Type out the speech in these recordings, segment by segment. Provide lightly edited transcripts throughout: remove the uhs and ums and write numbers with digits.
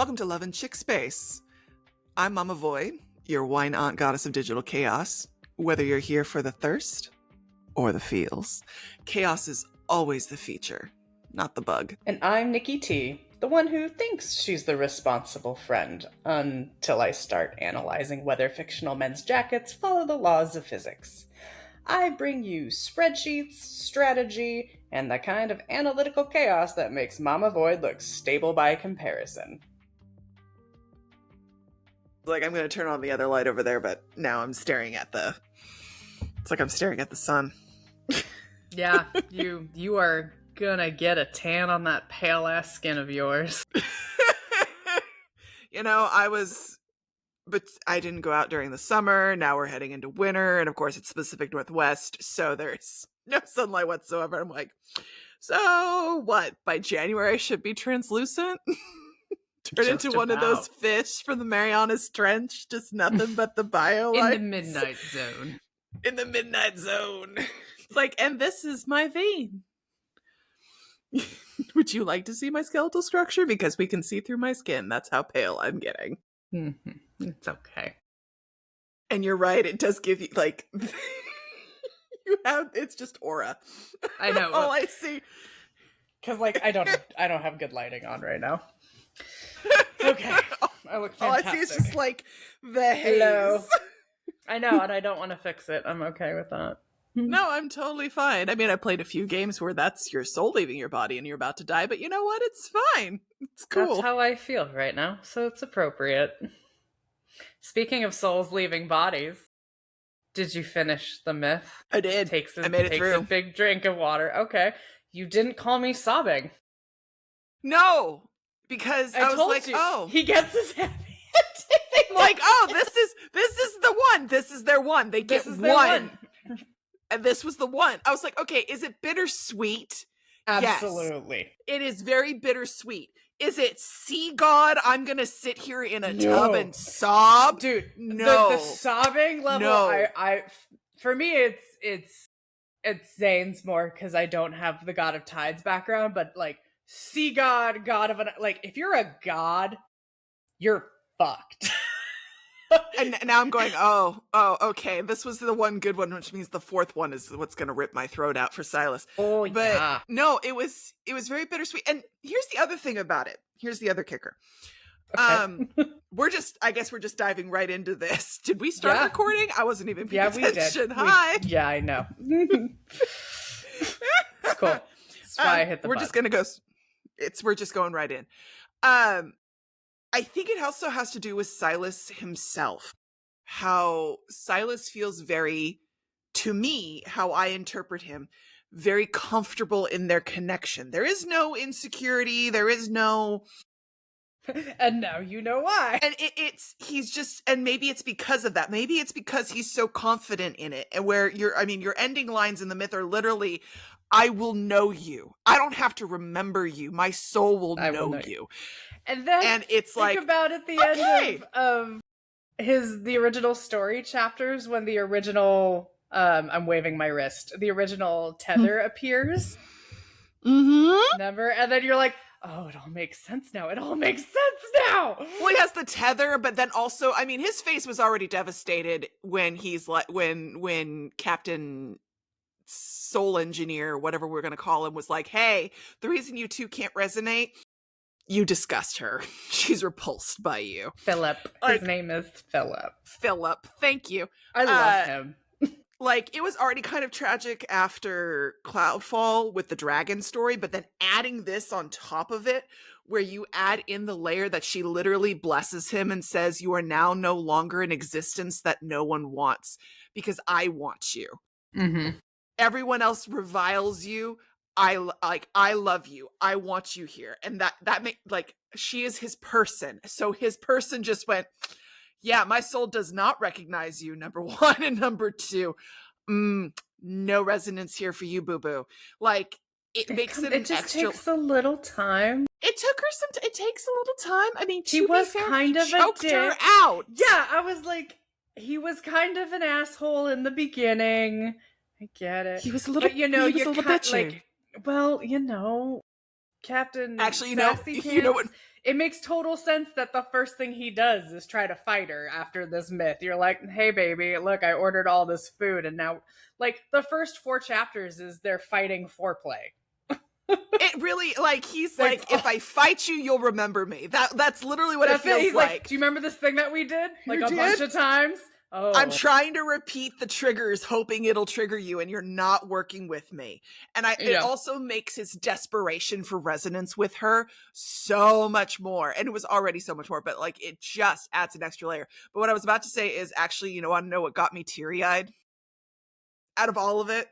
Welcome to Love and Chick Space. I'm Mama Void, your wine aunt goddess of digital chaos. Whether you're here for the thirst or the feels, chaos is always the feature, not the bug. And I'm Nikki T, the one who thinks she's the responsible friend, until I start analyzing whether fictional men's jackets follow the laws of physics. I bring you spreadsheets, strategy, and the kind of analytical chaos that makes Mama Void look stable by comparison. Like, I'm going to turn on the other light over there, but now I'm staring at it's like I'm staring at the sun. Yeah, you are gonna get a tan on that pale ass skin of yours. But I didn't go out during the summer. Now we're heading into winter, and of course it's Pacific Northwest, so there's no sunlight whatsoever. I'm like, so what? By January I should be translucent? Turn Just into one of those fish from the Marianas Trench, just nothing but the bio in the midnight zone. In the midnight zone. It's like, and this is my vein. Would you like to see my skeletal structure? Because we can see through my skin. That's how pale I'm getting. Mm-hmm. It's okay. And you're right, it does give you, like, it's just aura. I know. All I see. Because, like, I don't have good lighting on right now. It's okay. I look fantastic. All I see is just, like, the haze. Hello. I know, and I don't want to fix it. I'm okay with that. No, I'm totally fine. I mean, I played a few games where that's your soul leaving your body and you're about to die, but you know what? It's fine. It's cool. That's how I feel right now, so it's appropriate. Speaking of souls leaving bodies, did you finish the myth? I did. I made it through. Takes a big drink of water. Okay. You didn't call me sobbing. No, because I was told like, you, oh. He gets his happy ending. Like, oh, this is the one. This is their one. They get one. And this was the one. I was like, okay, is it bittersweet? Absolutely. Yes. It is very bittersweet. Is it sea god? I'm going to sit here in a tub and sob? Dude, no. The sobbing level, no. For me, it's Zayne's more because I don't have the God of Tides background, but like sea god, god of, like, if you're a god, you're fucked. And now I'm going, oh, okay. This was the one good one, which means the fourth one is what's going to rip my throat out for Sylus. Oh, but yeah. No, it was very bittersweet. And here's the other thing about it. Here's the other kicker. Okay. I guess we're just diving right into this. Did we start recording? I wasn't even paying attention. We did. Hi. Yeah, I know. It's cool. That's why I hit the We're button. just going to go. We're just going right in. I think it also has to do with Sylus himself. How Sylus feels to me, how I interpret him, very comfortable in their connection. There is no insecurity. There is no... And now you know why. And and maybe it's because of that. Maybe it's because he's so confident in it. And where your ending lines in the myth are literally, I will know you. I don't have to remember you. My soul will know you. And then it's think about at the end of the original story chapters when the original I'm waving my wrist. The original tether appears. Mm-hmm. Remember? And then you're like, oh, it all makes sense now. Well, he has the tether, but then also, I mean, his face was already devastated when he's like when Captain Soul Engineer, whatever we're gonna call him, was like, hey, the reason you two can't resonate, you disgust her. She's repulsed by you. Philip. His name is Philip. Philip. Thank you. I love him. Like, it was already kind of tragic after Cloudfall with the dragon story, but then adding this on top of it, where you add in the layer that she literally blesses him and says, you are now no longer an existence that no one wants, because I want you. Mm-hmm. Everyone else reviles you. I love you. I want you here. And that she is his person. So his person just went, yeah, my soul does not recognize you, number one. And number two, no resonance here for you, boo-boo. Like, it takes a little time. It took her it takes a little time. I mean, he was kind of choked a dick. her out. Yeah, I was like, he was kind of an asshole in the beginning. I get it. He was a little, but, bitchy. Like, well, Captain Actually, Sassy you know what? Pants, it makes total sense that the first thing he does is try to fight her after this myth. You're like, hey, baby, look, I ordered all this food, and now, like, the first 4 chapters is they're fighting foreplay. It really, like, he's like, if I fight you, you'll remember me. That's literally what it feels He's like. Do you remember this thing that we did? Like, You bunch did? of times? Oh. I'm trying to repeat the triggers, hoping it'll trigger you, and you're not working with me. And it also makes his desperation for resonance with her so much more. And it was already so much more, but like it just adds an extra layer. But what I was about to say is actually, you want to know what got me teary-eyed out of all of it?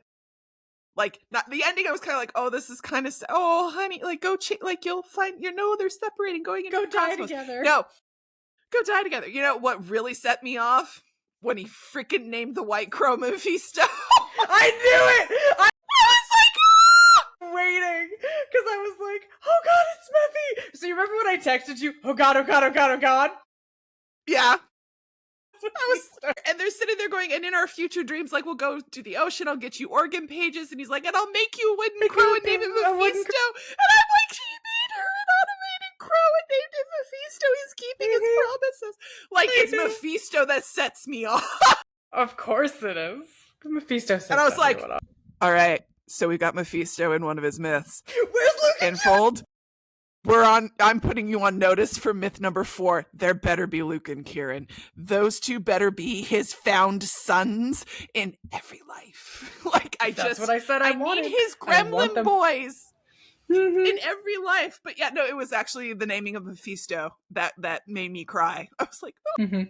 Like, not the ending, I was kind of like, oh, this is kind of, oh, honey, like, go, like, you'll find, they're separating, going into go the die cosmos. together. No, go die together. You know what really set me off? When he freaking named the White Crow Mephisto. I knew it! I was like, waiting, because I was like, oh god, it's Mephi! So you remember when I texted you, oh god, oh god, oh god, oh god? Yeah. And they're sitting there going, and in our future dreams, like, we'll go to the ocean, I'll get you organ pages, and he's like, and I'll make you a wooden crow and name it Mephisto. And I'm like, he made her an automated crow and named it Mephisto. He's keeping his promises. Like, it's Mephisto that sets me off. Of course it is. Mephisto sets and I was like, all right, so we got Mephisto in one of his myths. Where's Luke? Infold? I'm putting you on notice for myth number 4. There better be Luke and Kieran. Those two better be his found sons in every life. Like, That's what I said I wanted. need his gremlin boys in every life. But yeah, no, it was actually the naming of Mephisto that made me cry. I was like, oh, you're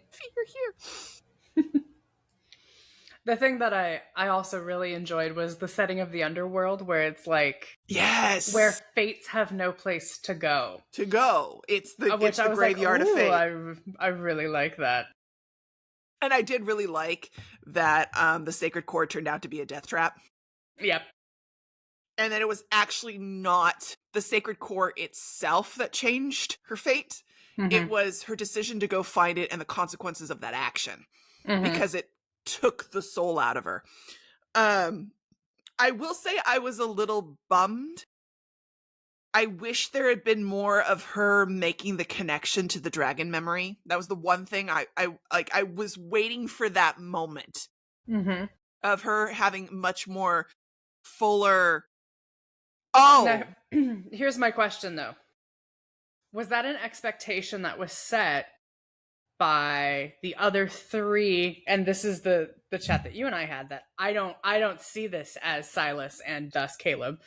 here. The thing that I also really enjoyed was the setting of the underworld, where it's like, yes, where fates have no place to go. It's the graveyard of fate. I really like that. And I did really like that the Sacredcore turned out to be a death trap. Yep. And that it was actually not the Sacredcore itself that changed her fate. It was her decision to go find it and the consequences of that action. Because it took the soul out of her. I will say I was a little bummed. I wish there had been more of her making the connection to the dragon memory. That was the one thing I was waiting for that moment of her having much more fuller. Oh, now, here's my question though. Was that an expectation that was set by the other 3, and this is the chat that you and I had, that I don't see this as Sylus and thus Caleb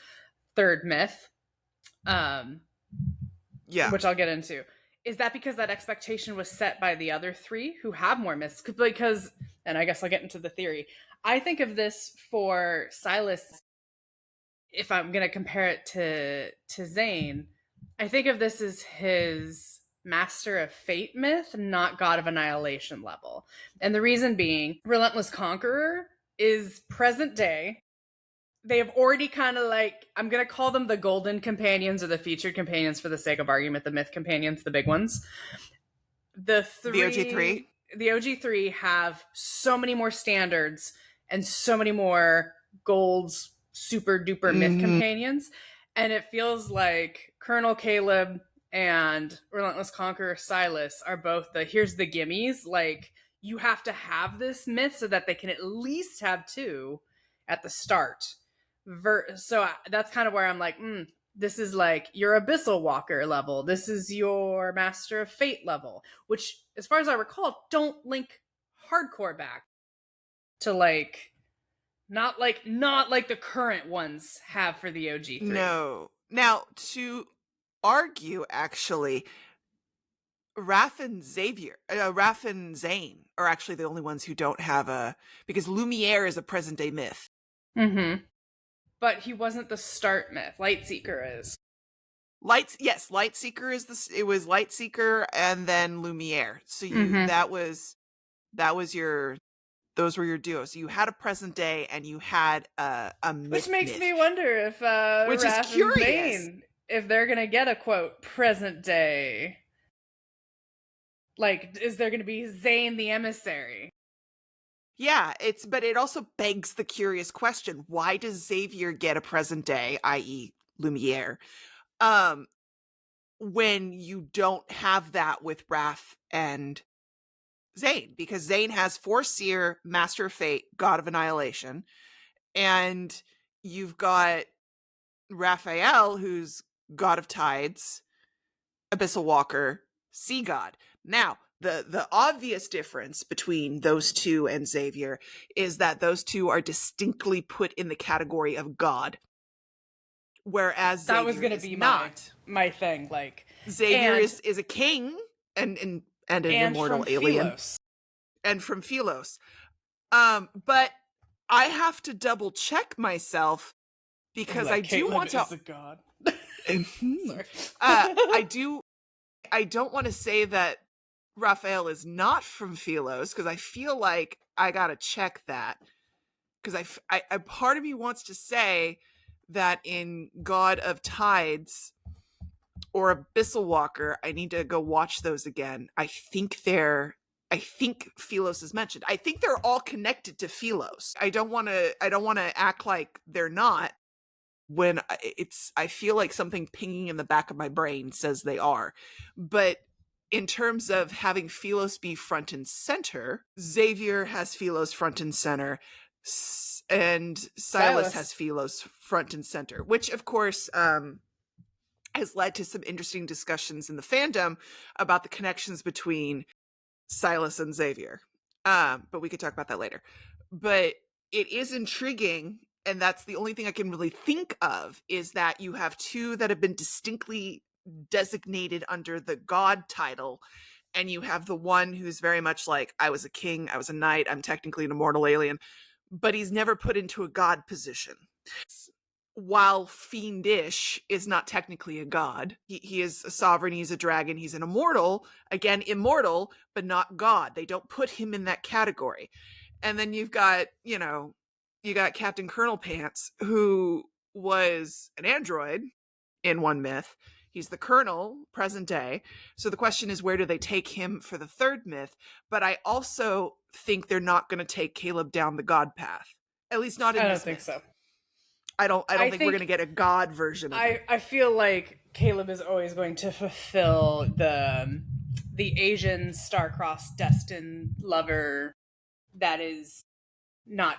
third myth, which I'll get into. Is that because that expectation was set by the other 3 who have more myths? Because, and I guess I'll get into the theory, I think of this for Sylus, if I'm gonna compare it to Zayne, I think of this as his Master of Fate myth, not God of Annihilation level. And the reason being, Relentless Conqueror is present day. They have already kind of like, I'm going to call them the golden companions or the featured companions for the sake of argument, the myth companions, the big ones. The OG3? The OG3 have so many more standards and so many more golds, super duper myth companions. And it feels like Colonel Caleb and Relentless Conqueror Sylus are both here's the gimmies. Like, you have to have this myth so that they can at least have 2 at the start. So that's kind of where I'm like, this is like your Abyssal Walker level. This is your Master of Fate level, which, as far as I recall, don't link hardcore back to like, not like the current ones have for the OG3. No. Now, to argue, actually, Raph and Zayne are actually the only ones who don't have because Lumiere is a present day myth. But he wasn't the start myth. Lightseeker is. Lightseeker is it was Lightseeker and then Lumiere. So those were your duos. So you had a present day and you had a myth. Which makes me wonder if which Raph is curious. And Zayne, if they're gonna get a quote present day. Like, is there gonna be Zayne the emissary? Yeah, but it also begs the curious question: why does Xavier get a present day, i.e., Lumiere, when you don't have that with Raph and Zayne, because Zayne has Force Seer, Master of Fate, God of Annihilation, and you've got Rafayel, who's God of Tides, Abyssal Walker, Sea God. Now, the obvious difference between those two and Xavier is that those two are distinctly put in the category of God, whereas That was Xavier gonna is be not. my thing. Like, Xavier and is a king and an and immortal from alien, Philos. and from Philos. But I have to double check myself because Like I do Caleb want to. is a god. Mhm. Sorry. I don't want to say that Raphael is not from Philos because I feel like I gotta check that because I part of me wants to say that in God of Tides or Abyssal Walker, I need to go watch those again. I think Philos is mentioned. I think they're all connected to Philos. I don't want to act like they're not when I feel like something pinging in the back of my brain says they are. But in terms of having Philos be front and center, Xavier has Philos front and center, and Sylus has Philos front and center, which of course has led to some interesting discussions in the fandom about the connections between Sylus and Xavier. But we could talk about that later. But it is intriguing, and that's the only thing I can really think of, is that you have two that have been distinctly designated under the God title, and you have the one who's very much like, I was a king, I was a knight, I'm technically an immortal alien, but he's never put into a God position. While fiendish is not technically a god, he is a sovereign, he's a dragon, he's an immortal, again immortal, but not god. They don't put him in that category. And then you've got, you got Captain Colonel Pants, who was an android in one myth. He's the colonel present day. So the question is, where do they take him for the third myth? But I also think they're not going to take Caleb down the god path, at least not in I this don't think myth. so. I don't I think we're think gonna get a god version of him. I feel like Caleb is always going to fulfill the Asian star-crossed destined lover that is not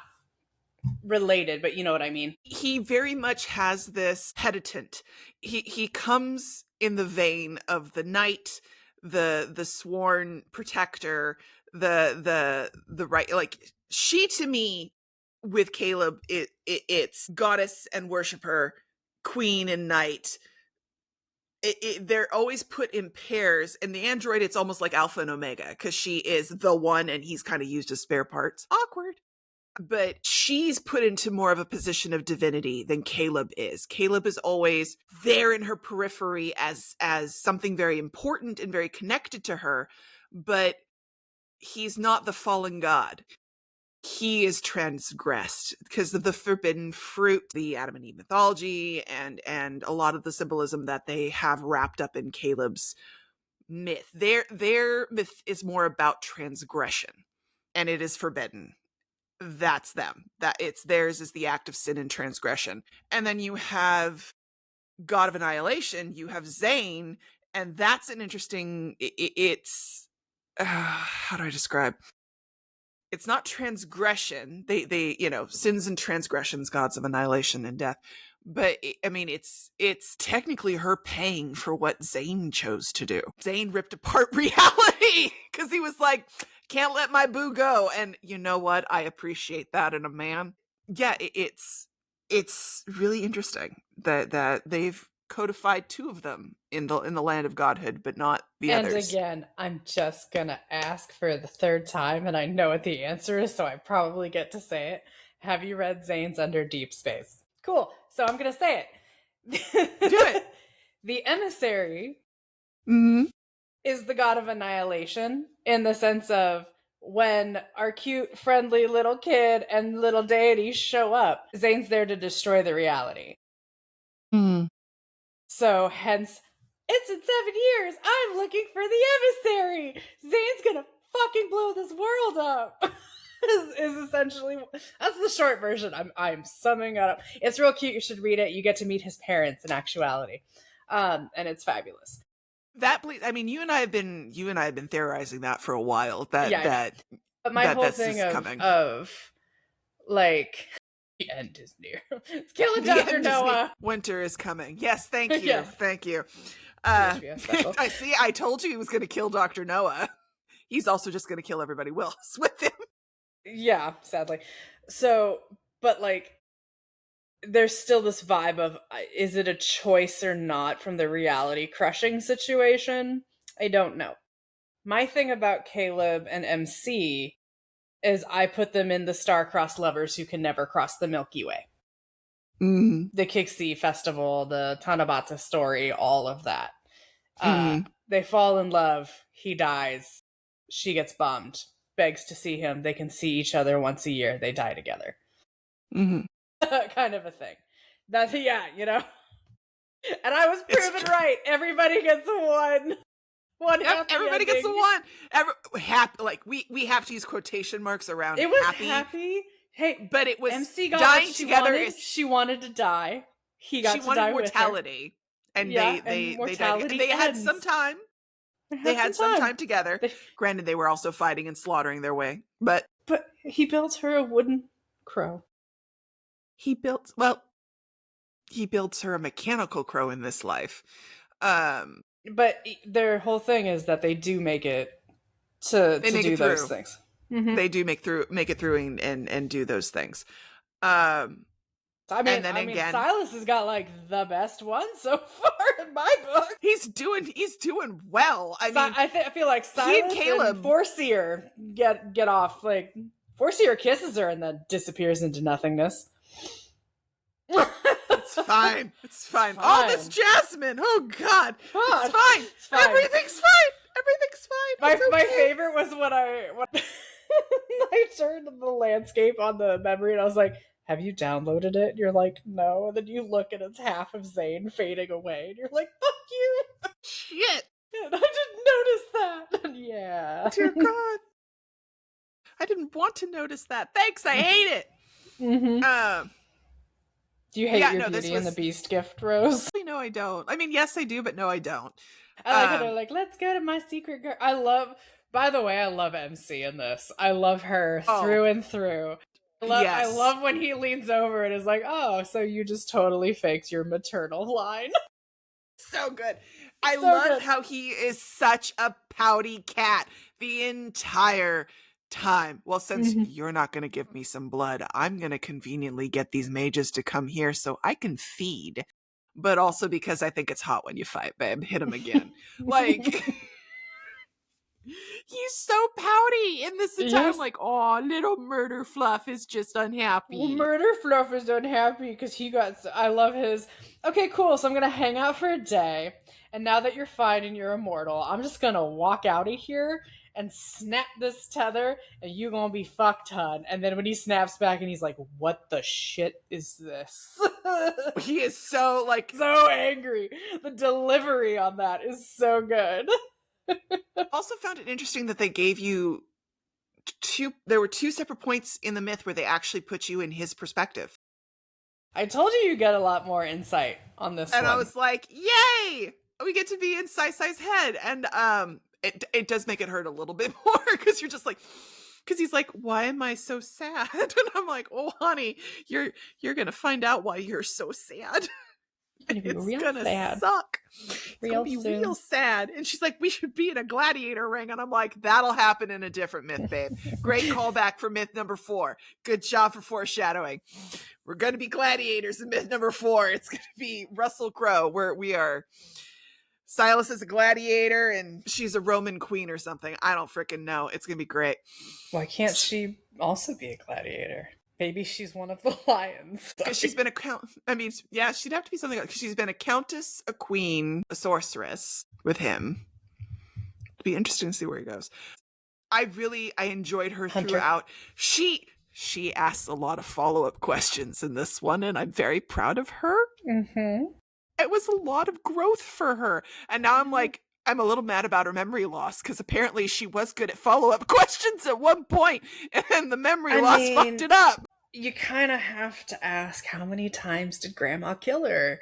related, but you know what I mean. He very much has this penitent. He comes in the vein of the knight, the sworn protector, the right, like, she to me with Caleb it's goddess and worshiper, queen and knight. They're always put in pairs, and the android, it's almost like alpha and omega because she is the one and he's kind of used as spare parts. Awkward. But she's put into more of a position of divinity than Caleb is. Caleb is always there in her periphery as something very important and very connected to her, but he's not the fallen god. He is transgressed because of the forbidden fruit, the Adam and Eve mythology, and a lot of the symbolism that they have wrapped up in Caleb's myth. Their myth is more about transgression, and it is forbidden. That's them. That it's theirs is the act of sin and transgression. And then you have God of Annihilation, you have Zayne, and that's an interesting, it's how do I describe? It's not transgression. They sins and transgressions, gods of annihilation and death. But I mean, it's technically her paying for what Zayne chose to do. Zayne ripped apart reality because he was like, can't let my boo go. And you know what? I appreciate that in a man. Yeah, it's really interesting that they've codified two of them in the land of godhood, but not the And others. again, I'm just gonna ask for the third time, and I know what the answer is, so I probably get to say it. Have you read Zayne's Under Deepspace? Cool. So I'm gonna say it. Do it. The emissary Mm-hmm. is the god of annihilation in the sense of when our cute, friendly little kid and little deities show up, Zayne's there to destroy the reality. Mm. So, hence, it's in 7 years. I'm looking for the emissary. Zayne's gonna fucking blow this world up. is essentially that's the short version. I'm summing it up. It's real cute. You should read it. You get to meet his parents in actuality. And it's fabulous. I mean, you and I have been theorizing that for a while. But my whole this thing is coming. of like the end is near. It's killing Dr. Noah. Winter is coming. Yes, thank you. Yes. Thank you. I told you he was going to kill Dr. Noah. He's also just going to kill everybody else with him. Yeah, sadly. So, but like, there's still this vibe of, is it a choice or not from the reality crushing situation? I don't know. My thing about Caleb and MC is I put them in the star-crossed lovers who can never cross the Milky Way. Mm-hmm. The Kixi Festival, the Tanabata story, all of that. They fall in love. He dies. She gets bummed. Begs to see him. They can see each other once a year. They die together. Mm-hmm. Kind of a thing. That's, yeah, you know? And I was proven right. Everybody gets one. Everybody gets the one. Like we have to use quotation marks around it was happy. Hey, but it was MC got dying what she together. She wanted to die. He got to die mortality. With her. And they died. They had some time. They had some time together. Granted, they were also fighting and slaughtering their way. But he built her a wooden crow. He builds her a mechanical crow in this life. But their whole thing is that they do make it to do those things. Mm-hmm. They do make it through and do those things. I mean, Sylus has got like the best one so far in my book. He's doing well. I feel like Sylus and Caleb and Foreseer get off. Like Foreseer kisses her and then disappears into nothingness. It's fine. It's fine. Oh, this Jasmine. Oh God. It's fine. Everything's fine. My favorite was when I turned the landscape on the memory and I was like, have you downloaded it? And you're like, no. And then you look and it's half of Zayne fading away. And you're like, fuck you. Shit. And I didn't notice that. Yeah. Dear God. I didn't want to notice that. Thanks. I hate it. Mm-hmm. Do you hate your Beauty and the Beast gift, Rose? No, I don't. I mean, yes, I do, but no, I don't. I like how they're like, let's go to my secret girl. By the way, I love MC in this. I love her through and through. I love when he leans over and is like, oh, so you just totally faked your maternal line. So good. I love how he is such a pouty cat the entire time. Well, since you're not going to give me some blood, I'm going to conveniently get these mages to come here so I can feed. But also because I think it's hot when you fight, babe. Hit him again. Like... He's so pouty in this entire like, oh, little Murder Fluff is just unhappy. Well, Murder Fluff is unhappy because I love his, okay, cool, so I'm gonna hang out for a day, and now that you're fine and you're immortal, I'm just gonna walk out of here and snap this tether, and you gonna be fucked, hun. And then when he snaps back and he's like, what the shit is this? He is so, like... so angry. The delivery on that is so good. Also found it interesting that they gave you there were two separate points in the myth where they actually put you in his perspective. I told you get a lot more insight on this and one. I was like, yay, we get to be in Sai-Sai's head. And it does make it hurt a little bit more because you're just like, because he's like, why am I so sad? And I'm like, oh honey, you're gonna find out why you're so sad. It's gonna suck. It's gonna be real sad. And she's like, we should be in a gladiator ring. And I'm like, that'll happen in a different myth, babe. Great callback for myth number 4. Good job for foreshadowing. We're gonna be gladiators in myth number 4. It's gonna be Russell Crowe, where we are. Sylus is a gladiator and she's a Roman queen or something. I don't freaking know. It's gonna be great. Why can't she also be a gladiator? Maybe she's one of the lions. Because she's been she'd have to be something like, she's been a countess, a queen, a sorceress with him. It'd be interesting to see where he goes. I enjoyed her throughout. She asks a lot of follow-up questions in this one, and I'm very proud of her. Mm-hmm. It was a lot of growth for her. And now I'm like, I'm a little mad about her memory loss, because apparently she was good at follow-up questions at one point, and the memory loss fucked it up. You kind of have to ask, how many times did Grandma kill her?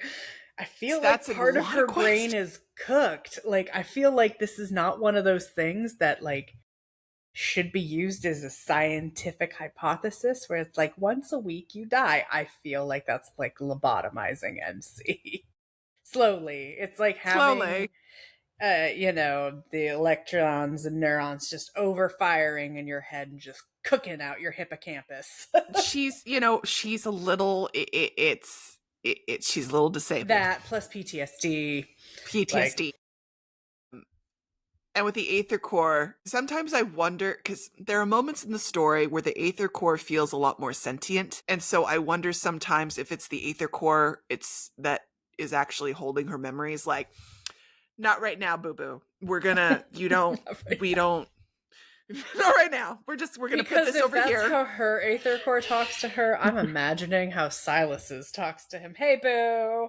I feel like That's a part of lot her of questions. brain is cooked. Like, I feel like this is not one of those things that, like, should be used as a scientific hypothesis where it's like once a week you die. I feel like that's like lobotomizing MC. Slowly. It's like having Slowly. the electrons and neurons just overfiring in your head and just cooking out your hippocampus. She's, she's a little, she's a little disabled. That plus PTSD. Like, PTSD. And with the Aether Core, sometimes I wonder, because there are moments in the story where the Aether Core feels a lot more sentient. And so I wonder sometimes if it's the Aether Core that is actually holding her memories. Like, not right now, boo-boo. We don't, not right now. We're going to put this over here. Because if that's how her Aether Core talks to her, I'm imagining how Sylus's talks to him. Hey, boo!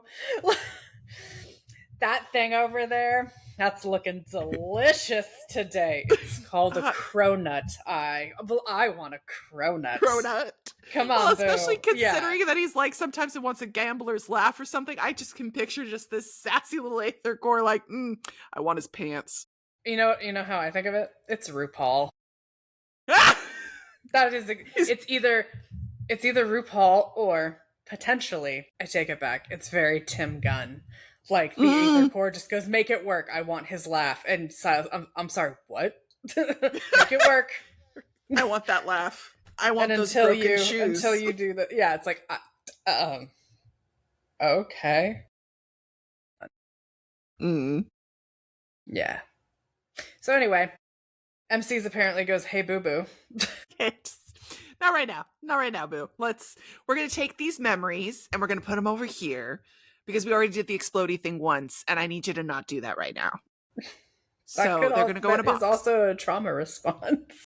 That thing over there, that's looking delicious today. It's called a cronut. I want a cronut. Cronut. Come on, especially boo. considering that he's like, sometimes he wants a gambler's laugh or something. I just can picture just this sassy little Aether Core like, I want his pants. You know how I think of it? It's RuPaul. That is, it's either RuPaul or potentially, I take it back, it's very Tim Gunn. Like, the Aether Core just goes, make it work. I want his laugh. And Silas, I'm sorry, what? Make it work. I want that laugh. I want those broken shoes. Until you do that. Yeah, it's like, okay. Yeah. So anyway, MC's apparently goes, hey, boo-boo. Not right now, boo. We're going to take these memories and we're going to put them over here because we already did the explodey thing once and I need you to not do that right now. So they're going to go in a box. That is also a trauma response.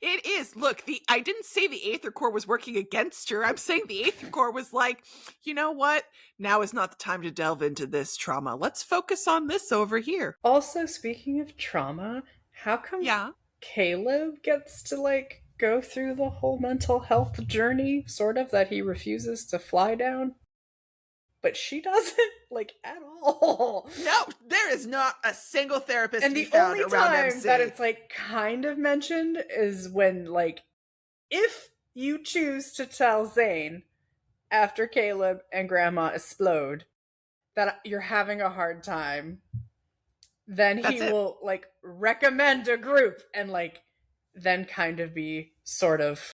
It is. Look, I didn't say the Aether Core was working against her. I'm saying the Aether Core was like, you know what? Now is not the time to delve into this trauma. Let's focus on this over here. Also, speaking of trauma, how come Caleb gets to, like, go through the whole mental health journey, sort of, that he refuses to fly down? But she doesn't, like, at all. No, there is not a single therapist and to be found around MC. And the only time that it's, like, kind of mentioned is when, like, if you choose to tell Zayne after Caleb and Grandma explode that you're having a hard time, then he will, like, recommend a group and, like, then kind of be sort of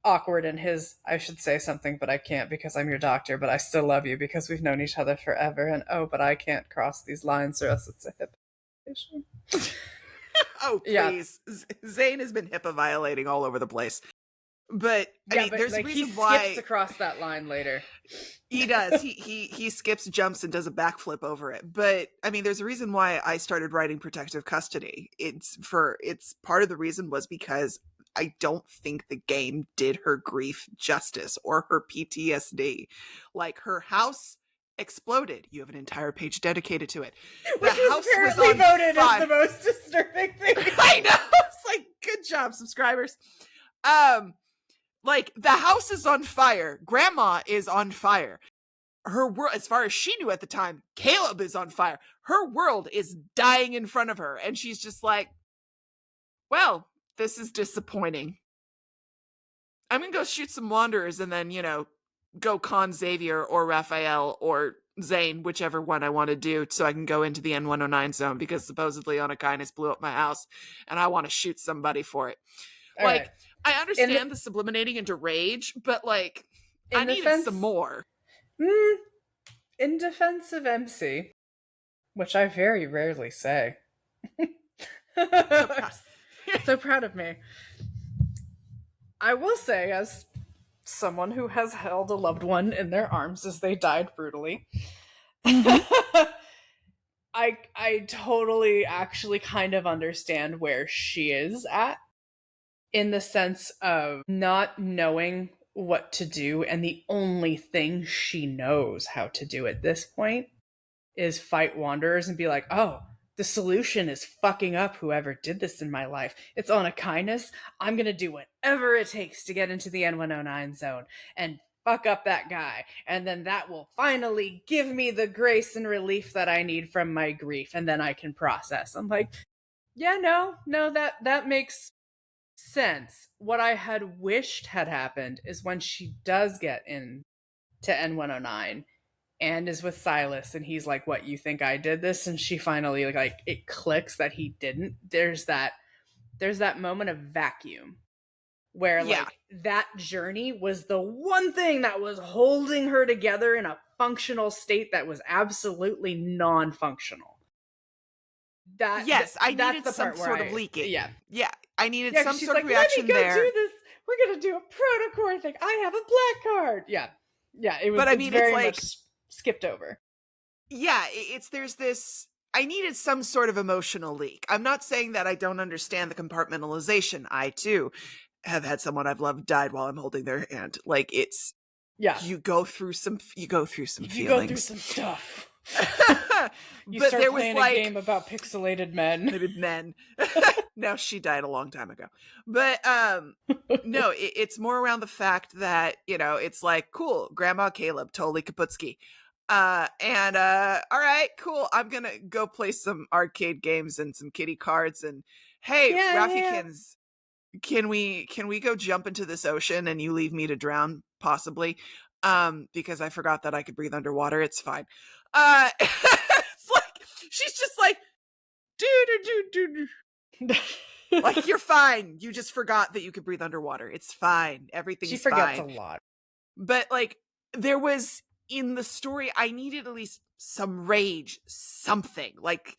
awkward in his, I should say something, but I can't because I'm your doctor, but I still love you because we've known each other forever, and but I can't cross these lines or else it's a HIPAA violation. Oh, please. Yeah. Zayne has been HIPAA violating all over the place. But I mean, there's a reason why he skips across that line later. He does. He skips, jumps, and does a backflip over it. But I mean, there's a reason why I started writing protective custody. It's part of the reason was because I don't think the game did her grief justice or her PTSD. Like, her house exploded. You have an entire page dedicated to it. Which was apparently voted as the most disturbing thing. I know. It's like, good job, subscribers. Like, the house is on fire. Grandma is on fire. Her world, as far as she knew at the time, Caleb is on fire. Her world is dying in front of her. And she's just like, well, this is disappointing. I'm going to go shoot some wanderers and then, go con Xavier or Rafayel or Zayne, whichever one I want to do, so I can go into the N109 zone because supposedly Onakainis blew up my house and I want to shoot somebody for it. All like, right. I understand the subliminating into rage, but, like, I needed some more. In defense of MC, which I very rarely say. So proud of me. I will say, as someone who has held a loved one in their arms as they died brutally, I totally actually kind of understand where she is at, in the sense of not knowing what to do, and the only thing she knows how to do at this point is fight wanderers and be like, oh, the solution is fucking up whoever did this in my life. It's on a kindness. I'm going to do whatever it takes to get into the N109 zone and fuck up that guy, and then that will finally give me the grace and relief that I need from my grief, and then I can process. I'm like, yeah, no, that makes sense. What I had wished had happened is when she does get in to N109 and is with Sylus, and he's like, what, you think I did this? And she finally, like, it clicks that he didn't. There's that moment of vacuum where, Yeah. like, that journey was the one thing that was holding her together in a functional state that was absolutely non-functional. Yes, I that's needed the some part where sort of leaking. Yeah, I needed yeah, some she's sort like, of reaction let me go there. do this. We're gonna do a Protocore thing. I have a black card. Yeah, it was. But I mean, it's very it's like, much skipped over. Yeah, there's this. I needed some sort of emotional leak. I'm not saying that I don't understand the compartmentalization. I too have had someone I've loved died while I'm holding their hand. Like, it's, Yeah, you go through some you feelings. go through some stuff. You But start there was playing like a game about pixelated men. maybe men. No, she died a long time ago. But no, it's more around the fact that, it's like, cool, Grandma Caleb, totally Kaputsky. And all right, cool, I'm gonna go play some arcade games and some kitty cards, and hey, Yeah. Raffikins, can we go jump into this ocean and you leave me to drown, possibly? Because I forgot that I could breathe underwater. It's fine. It's like, she's just like, do. Like, you're fine. You just forgot that you could breathe underwater. It's fine. Everything's fine. She forgets a lot. But, like, there was, in the story, I needed at least some rage, something. Like,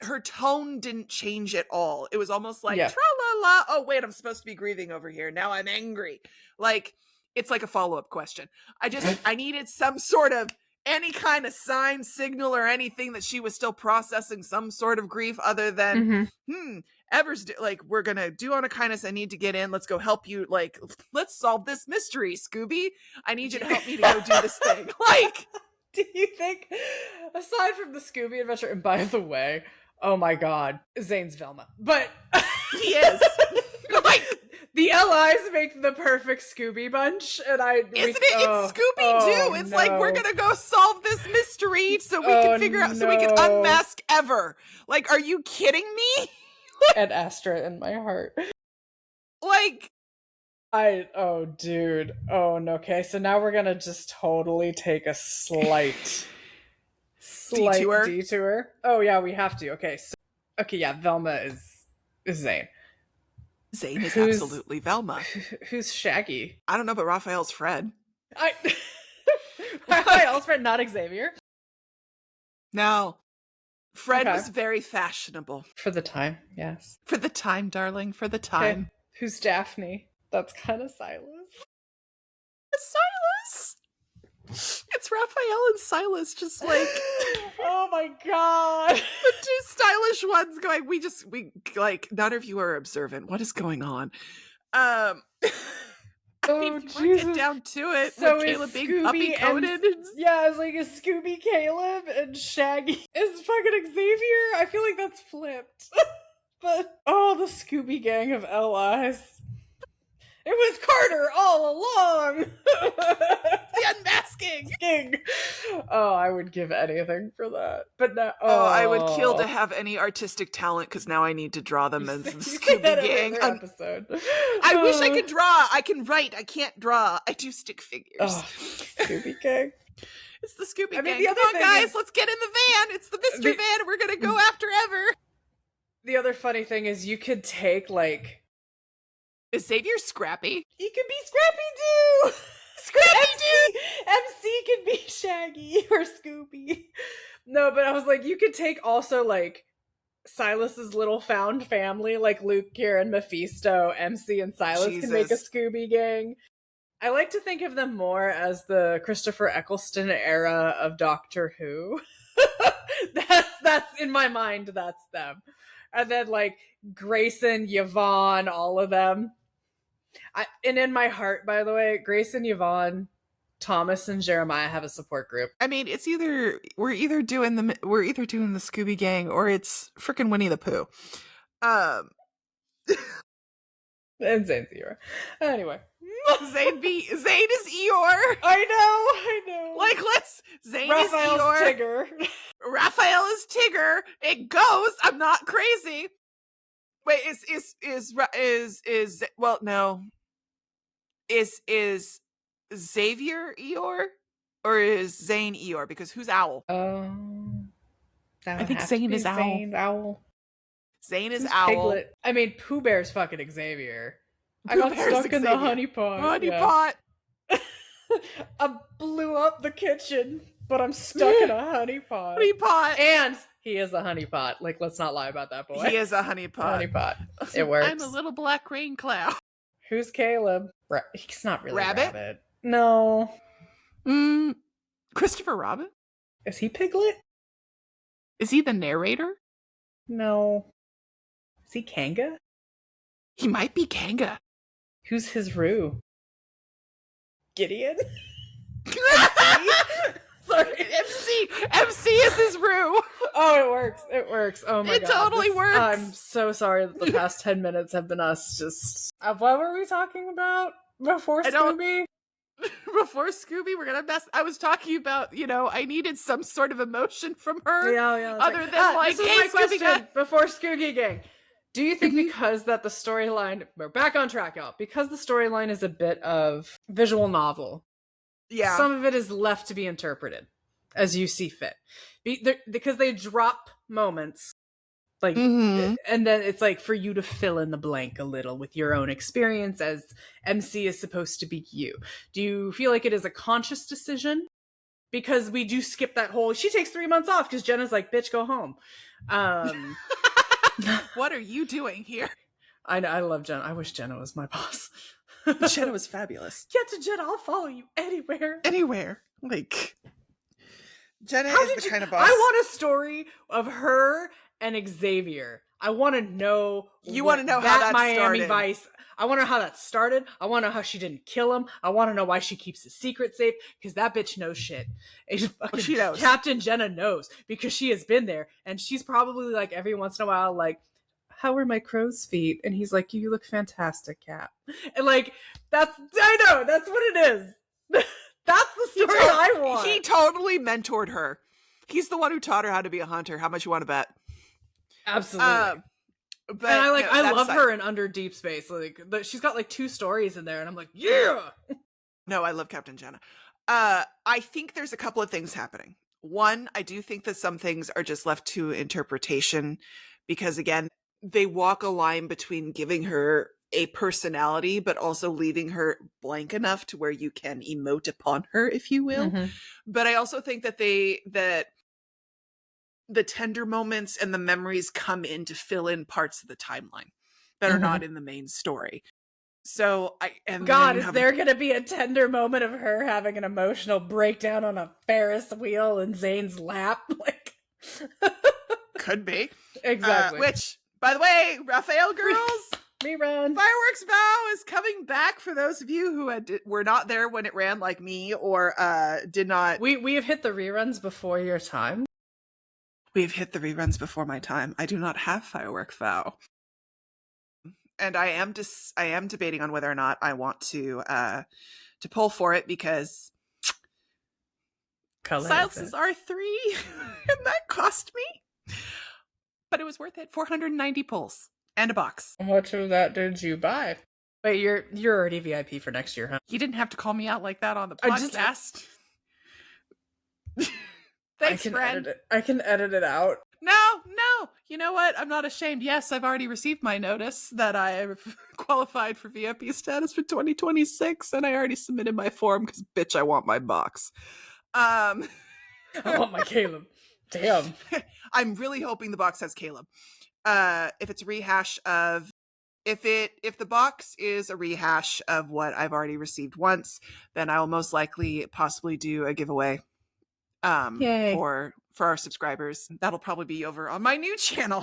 her tone didn't change at all. It was almost like, tra-la-la, oh, wait, I'm supposed to be grieving over here. Now I'm angry. Like, it's like a follow-up question. I needed some sort of, any kind of sign, signal, or anything that she was still processing some sort of grief other than, Evers, like, we're gonna do on a kindness. I need to get in. Let's go help you. Like, let's solve this mystery, Scooby. I need you to help me to go do this thing. Like, do you think, aside from the Scooby adventure, and by the way, oh my god, Zayne's Velma, but he is. Like, the LIs make the perfect Scooby bunch, and it's Scooby-Doo. It's like, we're gonna go solve this mystery so we can figure out, so we can unmask Ever. Like, are you kidding me? And Astra in my heart. Like, oh dude. Oh no. Okay, so now we're gonna just totally take a slight detour. Oh yeah, we have to. Okay, yeah, Velma is Zayne. Zayne is absolutely Velma. Who's Shaggy? I don't know, but Raphael's Fred. Raphael's Fred, not Xavier. No. Fred was very fashionable. For the time, yes. For the time, darling, for the time. Okay. Who's Daphne? That's kind of Sylus. Sylus! It's Raphael and Sylus, just like... Oh my god! The two stylish ones going, we like, none of you are observant. What is going on? I mean, if you want to get down to it, so with Caleb being puppy-coated. Yeah, it's like a Scooby Caleb and Shaggy is fucking Xavier. I feel like that's flipped. But, the Scooby Gang of LIs. It was Carter all along! The unmasking! Oh, I would give anything for that. But no, I would kill to have any artistic talent, because now I need to draw them as the Scooby Gang. Episode. I wish I could draw. I can write. I can't draw. I do stick figures. Scooby Gang. It's the Scooby Gang. Come on, guys, let's get in the van. It's the mystery van, and we're gonna go after Ever. The other funny thing is, you could take, like... Is Xavier Scrappy? He could be Scrappy-Doo! Scrappy-Doo! MC could be Shaggy or Scooby. No, but I was like, you could take also, like, Silas's little found family, like Luke, Kieran, Mephisto, MC, and Sylus can make a Scooby Gang. I like to think of them more as the Christopher Eccleston era of Doctor Who. That's in my mind, that's them. And then, like, Grayson, Yvonne, all of them. And in my heart, by the way, Grayson, Yvonne, Thomas, and Jeremiah have a support group. I mean, it's we're either doing the Scooby Gang, or it's freaking Winnie the Pooh. And Zayne Zero. Anyway. Zayne is Eeyore. I know. Like, Zayne Raphael's is Eeyore. Tigger. Raphael is Tigger. It goes. I'm not crazy. Wait, well, no. Is Xavier Eeyore or is Zayne Eeyore? Because who's Owl? I think Zayne is Owl. Zayne is Who's Owl. Piglet? I mean, Pooh Bear's fucking Xavier. I Pooh got Bear's stuck in the Xavier. honey pot. Honey pot. I blew up the kitchen, but I'm stuck in a honey pot. Honey pot. And he is a honey pot. Like, let's not lie about that boy. He is a honey pot. Honey pot. It works. I'm a little black rain cloud. Who's Caleb? He's not really Rabbit? Rabbit. No. Christopher Robin? Is he Piglet? Is he the narrator? No. Is he Kanga? He might be Kanga. Who's his Roo? Gideon? Sorry, MC is his Roo. Oh, it works. It works. Oh my god. It totally works. I'm so sorry that the past 10 minutes have been us just... what were we talking about before Scooby? Before Scooby, we're gonna mess. I was talking about, I needed some sort of emotion from her. Yeah. Other than like, this is hey, my Scooby question Gang. before Scooby Gang. Do you think because that the storyline, we're back on track, y'all, because the storyline is a bit of visual novel, Yeah. some of it is left to be interpreted as you see fit. Because they drop moments, like, and then it's like for you to fill in the blank a little with your own experience as MC is supposed to be you. Do you feel like it is a conscious decision? Because we do skip that whole, she takes 3 months off because Jenna's like, bitch, go home. What are you doing here? I love Jenna. I wish Jenna was my boss. Jenna was fabulous. Get to Jenna, I'll follow you anywhere. Anywhere. Like, Jenna is the kind of boss. I want a story of her and Xavier. I want to know. You want to know how that Miami started. Vice. I want to know how that started. I want to know how she didn't kill him. I want to know why she keeps his secret safe, because that bitch knows shit. She knows. Captain Jenna knows because she has been there, and she's probably like every once in a while like, how are my crow's feet? And he's like, you look fantastic, Cap. And like, I know, that's what it is. That's the story I want. He totally mentored her. He's the one who taught her how to be a hunter. How much you want to bet? Absolutely. But and I love her in Under Deepspace. Like, she's got like 2 stories in there, and I'm like, yeah. No, I love Captain Jenna. I think there's a couple of things happening. One, I do think that some things are just left to interpretation because, again, they walk a line between giving her a personality, but also leaving her blank enough to where you can emote upon her, if you will. Mm-hmm. But I also think that the tender moments and the memories come in to fill in parts of the timeline that are not in the main story. So is there going to be a tender moment of her having an emotional breakdown on a Ferris wheel in Zayne's lap? Like, could be. Exactly. Which, by the way, Rafayel girls, rerun. Fireworks Vow is coming back for those of you who were not there when it ran, like me, or did not. We have hit the reruns before your time. We've hit the reruns before my time. I do not have Firework Vow. And I am debating on whether or not I want to pull for it because Sylus is R3 and that cost me. But it was worth it. 490 pulls and a box. How much of that did you buy? Wait, you're already VIP for next year, huh? You didn't have to call me out like that on the podcast. Thanks, friend. I can edit it out. No. You know what? I'm not ashamed. Yes, I've already received my notice that I qualified for VIP status for 2026, and I already submitted my form because, bitch, I want my box. I want my Caleb. Damn. I'm really hoping the box has Caleb. If it's a rehash of... If the box is a rehash of what I've already received once, then I will most likely possibly do a giveaway. For our subscribers. That'll probably be over on my new channel.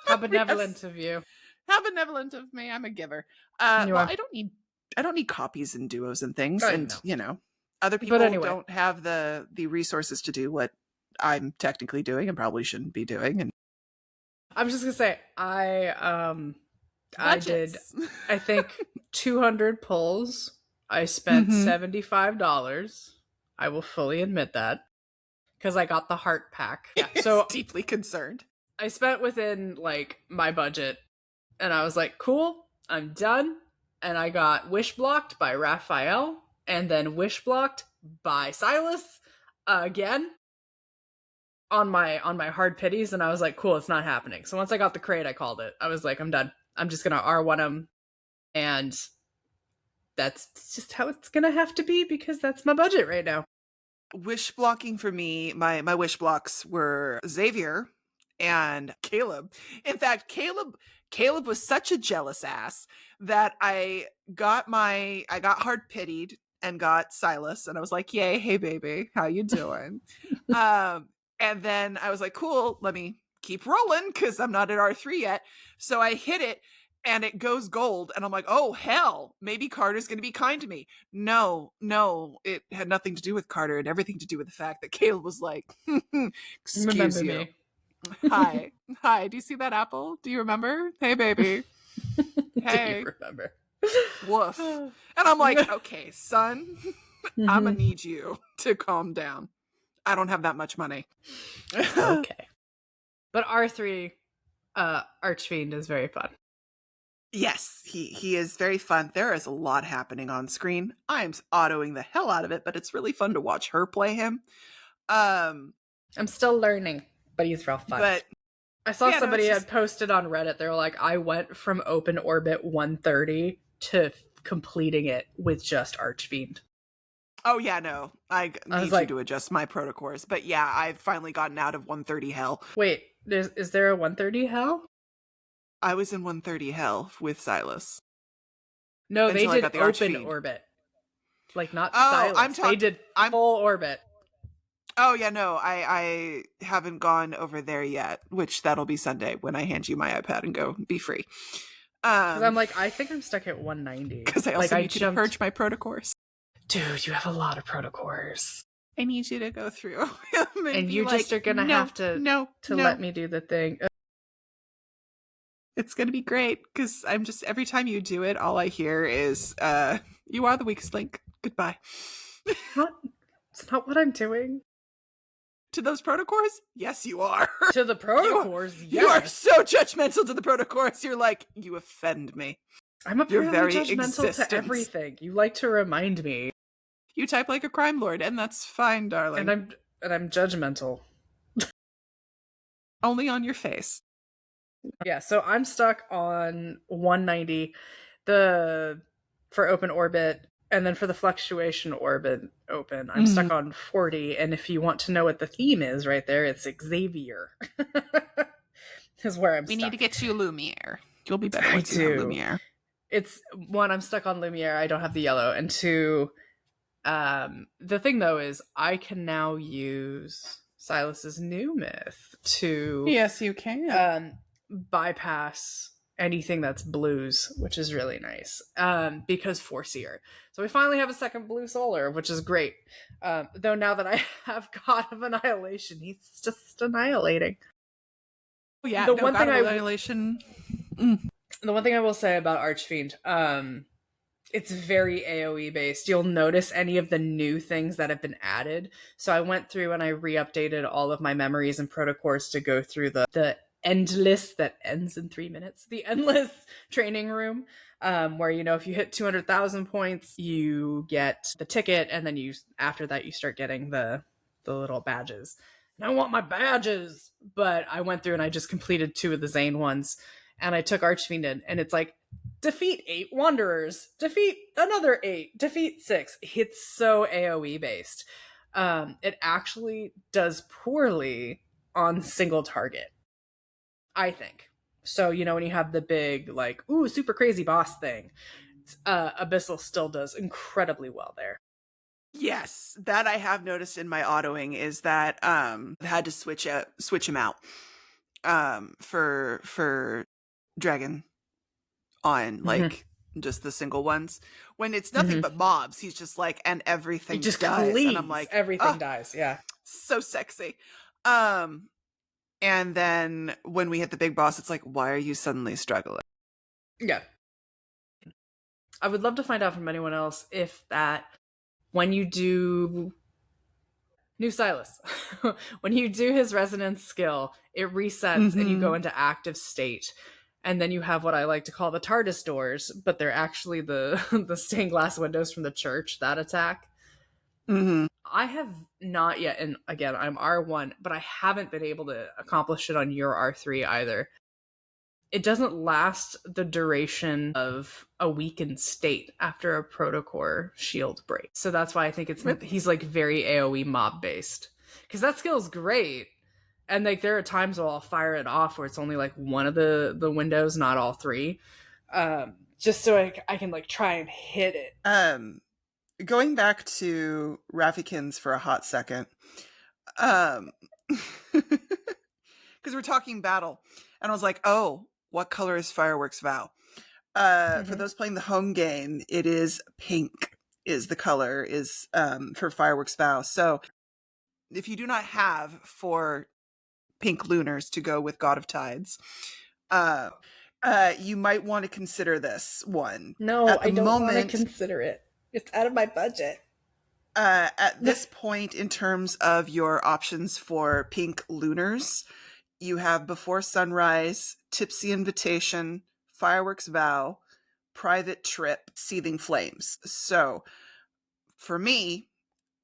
How benevolent of you. How benevolent of me. I'm a giver. Well, I don't need copies and duos and things. Other people don't have the resources to do what I'm technically doing and probably shouldn't be doing. And I'm just gonna say I did, I think 200 pulls. I spent $75. I will fully admit that. Because I got the heart pack. Yeah, so deeply concerned. I spent within, like, my budget. And I was like, cool, I'm done. And I got Wish Blocked by Rafayel. And then Wish Blocked by Sylus again. On my hard pitties, and I was like, cool, it's not happening. So once I got the crate, I called it. I was like, I'm done. I'm just gonna R1 them, and that's just how it's gonna have to be because that's my budget right now. Wish blocking for me, my wish blocks were Xavier and Caleb. In fact, Caleb was such a jealous ass that I got hard pitied and got Sylus, and I was like, yay, hey baby, how you doing? And then I was like, cool, let me keep rolling because I'm not at R3 yet. So I hit it and it goes gold. And I'm like, oh, hell, maybe Carter's going to be kind to me. No, it had nothing to do with Carter and everything to do with the fact that Caleb was like, excuse you. Me. Hi. Do you see that apple? Do you remember? Hey, baby. Hey. Do you remember? Woof. And I'm like, okay, son, I'm going to need you to calm down. I don't have that much money. Okay. But R3 Archfiend is very fun. Yes, he is very fun. There is a lot happening on screen. I'm autoing the hell out of it, but it's really fun to watch her play him. I'm still learning, but he's real fun. But I saw somebody had posted on Reddit. They were like, I went from open orbit 130 to completing it with just Archfiend. Oh, yeah, no. I need you to adjust my protocores. But yeah, I've finally gotten out of 130 hell. Wait, is there a 130 hell? I was in 130 hell with Sylus. No, they did the open orbit. Like, not Sylus. They did full orbit. Oh, yeah, no. I haven't gone over there yet, which that'll be Sunday when I hand you my iPad and go be free. Because I'm like, I think I'm stuck at 190. Because I also need to purge my protocores. Dude, you have a lot of protocores. I need you to go through and you just are gonna have to let me do the thing. It's gonna be great because I'm just every time you do it, all I hear is you are the weakest link. Goodbye. It's not what I'm doing. To those protocores? Yes, you are. To the protocores, yes. You are so judgmental to the protocores. You're like, you offend me. I'm very judgmental to everything. You like to remind me. You type like a crime lord, and that's fine, darling. And I'm judgmental. Only on your face. Yeah, so I'm stuck on 190 for open orbit, and then for the fluctuation orbit open, I'm stuck on 40. And if you want to know what the theme is right there, it's Xavier. Is where I'm stuck. We need to get you Lumiere. You'll be better with Lumiere. It's one, I'm stuck on Lumiere. I don't have the yellow. And two, the thing though is I can now use Sylus's new myth to yes, you can bypass anything that's blues, which is really nice. Because Foreseer. So we finally have a second blue solar, which is great. Though now that I have God of Annihilation, he's just annihilating. Oh yeah, Annihilation. The one thing I will say about Archfiend, it's very AoE based. You'll notice any of the new things that have been added. So I went through and I re-updated all of my memories and protocores to go through the endless, that ends in 3 minutes, the endless training room, where, you know, if you hit 200,000 points, you get the ticket, and then after that you start getting the little badges. And I want my badges! But I went through and I just completed 2 of the Zayne ones. And I took Archfiend in, and it's like, defeat 8 Wanderers, defeat another 8, defeat 6. It's so AoE based. It actually does poorly on single target, I think. So, you know, when you have the big, like, ooh, super crazy boss thing, Abyssal still does incredibly well there. Yes, that I have noticed in my autoing is that I had to switch him out for Dragon on like just the single ones when it's nothing but mobs. He's just like, and everything just dies, cleans. and I'm like, everything dies. Yeah, so sexy. And then when we hit the big boss, it's like, why are you suddenly struggling? Yeah. I would love to find out from anyone else if that, when you do new Sylus, when you do his resonance skill, it resets and you go into active state. And then you have what I like to call the TARDIS doors, but they're actually the the stained glass windows from the church that attack. I have not yet, and again, I'm R1, but I haven't been able to accomplish it on your R3 either. It doesn't last the duration of a weakened state after a Protocore shield break. So that's why I think he's like very AoE mob based. Because that skill is great. And like there are times where I'll fire it off where it's only like one of the windows, not all three. Just so I can like try and hit it. Going back to Rafikins for a hot second, because we're talking battle, and I was like, oh, what color is Fireworks Vow? For those playing the home game, it is pink is the color is for Fireworks Vow. So if you do not have 4 pink lunars to go with God of Tides, you might want to consider this one. No, I don't want to consider it. It's out of my budget. At this point, in terms of your options for pink lunars, you have Before Sunrise, Tipsy Invitation, Fireworks Vow, Private Trip, Seething Flames. So for me,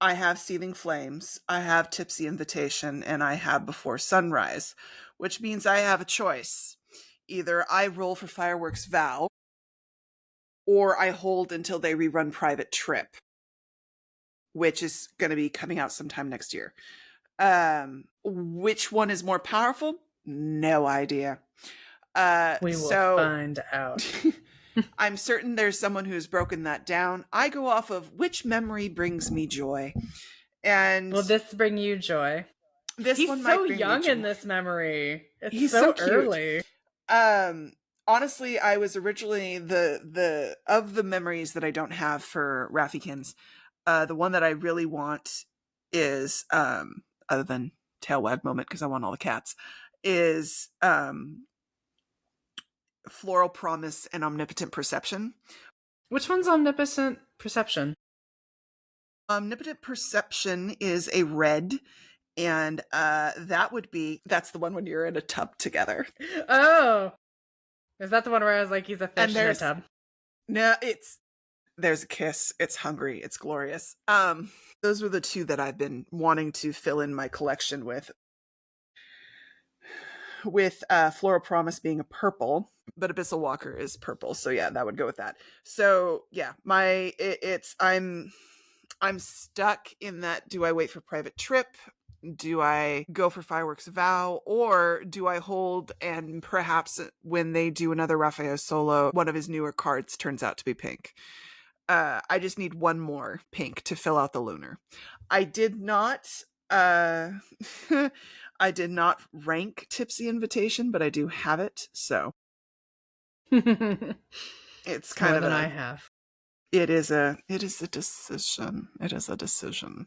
I have Seething Flames, I have Tipsy Invitation, and I have Before Sunrise, which means I have a choice. Either I roll for Fireworks Vow, or I hold until they rerun Private Trip, which is going to be coming out sometime next year. Which one is more powerful? No idea. We will find out. I'm certain there's someone who's broken that down. I go off of which memory brings me joy. And will this bring you joy? He's one so young in this memory. He's so early. Honestly, I was originally the of the memories that I don't have for Raffikins, the one that I really want is other than tail wag moment because I want all the cats, is Floral Promise and Omnipotent Perception. Which one's Omnipotent Perception? Omnipotent Perception is a red, and that's the one when you're in a tub together. Oh, is that the one where I was like, he's a fish in a tub? No, there's a kiss. It's hungry. It's glorious. Those were the 2 that I've been wanting to fill in my collection with Floral Promise being a purple, but Abyssal Walker is purple. So yeah, that would go with that. So yeah, I'm stuck in that. Do I wait for Private Trip? Do I go for Fireworks Vow? Or do I hold and perhaps when they do another Rafayel solo, one of his newer cards turns out to be pink? I just need one more pink to fill out the lunar. I did not I did not rank Tipsy Invitation, but I do have it, so it's kind of more than I have. It is a decision. It is a decision.